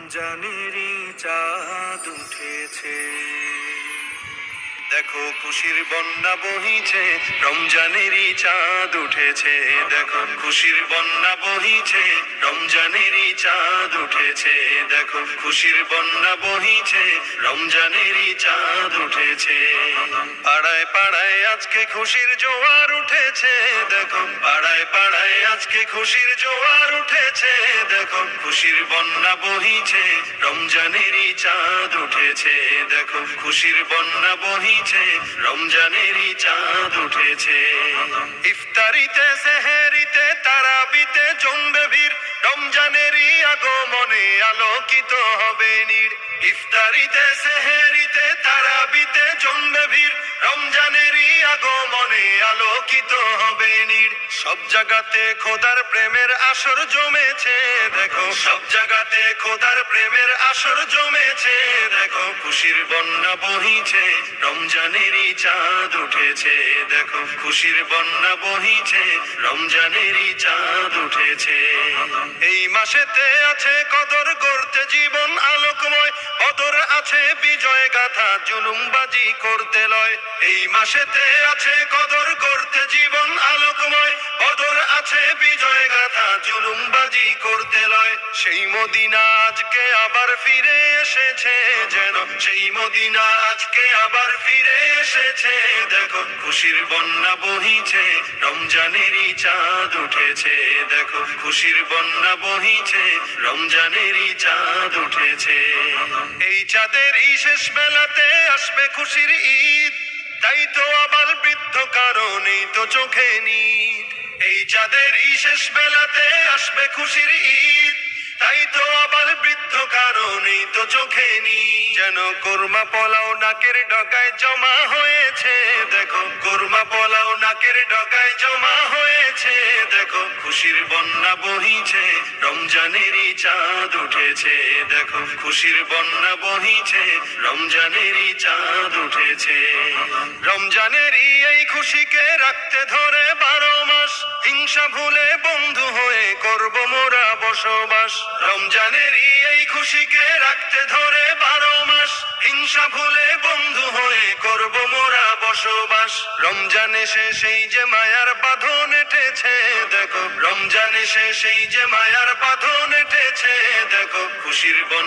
রমজানেরই চাঁদ উঠেছে, দেখো খুশির বন্যা বহিছে। রমজানেরই চাঁদ উঠেছে, দেখো খুশির বন্যা বহিছে। রমজানেরই চাঁদ উঠেছে, দেখো খুশির বন্যা বহিছে। রমজানেরই চাঁদ উঠেছে, পাড়ায় পাড়ায় আজকে খুশির জোয়ার উঠেছে। দেখো পাড়ায় পাড়ায় আজকে খুশির জোয়ার উঠেছে, দেখো খুশির বন্যা বহিছে। রমজানেরই চাঁদ উঠেছে, দেখো খুশির বন্যা বহিছে। রমজানেরই চাঁদ উঠেছে, ইফতারিতে সেহেরিতে তারাবিতে জমবে ভিড়। রমজানেরই আগমনে আলোকিত হবে নীড়। ইফতারিতে সেহেরিতে তারাবিতে জমবে ভিড়। রমজানেরই আগমনে আলোকিত হবে নীড়। সব জায়গাতে খোদার প্রেমের আসর জমেছে, দেখো সব জায়গাতে খোদার প্রেমের আসর জমেছে। দেখো খুশির বন্যা বহিছে, রমজানেরই চাঁদ উঠেছে। দেখো খুশির বন্যা বহিছে, রমজানেরই চাঁদ উঠেছে। এই মাসেতে আছে কদর গড়তে জীবন আলোকময়। কদর আছে বিজয় গাথা, জুলুমবাজি করতে লয়। এই মাসেতে আছে কদর গড়তে জীবন আলোকময়। কদর আছে বিজয় গাথা, জুলুমবাজি করতে লয়। সেই মদিনা আজকে আবার ফিরে এসেছে যেন, সেই মদিনা আজকে আবার ফিরে এসেছে। দেখো খুশির বন্যা বহিছে, রমজানেরই চাঁদ উঠেছে। দেখো খুশির বন্যা বহিছে, রমজানেরই চাঁদ উঠেছে। এই চাঁদেরই শেষ বেলাতে আসবে খুশির ঈদ, তাই তো আবার বৃদ্ধ কারণেই তো চোখে নিদ। এই চাঁদেরই শেষ বেলাতে আসবে খুশির ঈদ, তাই তো আবার বৃদ্ধ কারণেই তো চোখে নি। যেন কোরমা পোলাও নাকের ডগায় জমা হয়েছে। দেখো কোরমা পোলাও নাকের ডগায় জমা হয়েছে। দেখো খুশির বন্যা বহিছে, রমজানেরই চাঁদ উঠেছে। দেখো খুশির বন্যা বহিছে, রমজানেরই চাঁদ উঠেছে। রমজানেরই এই খুশিকে রাখতে ধরে 12 মাস, হিংসা ভুলে বন্ধু হয়ে করব মোরা বসবাস। রমজানেরই এই খুশিকে রাখতে ধরে 12 মাস, হিংসা ভুলে বন্ধু হয়ে করব মোরা বসবাস। রমজান এসে সেই যে মায়ার বাঁধন এঁটেছে। দেখো রমজান এসে সেই যে মায়ার বাঁধন এঁটেছে। দেখো খুশির বন্যা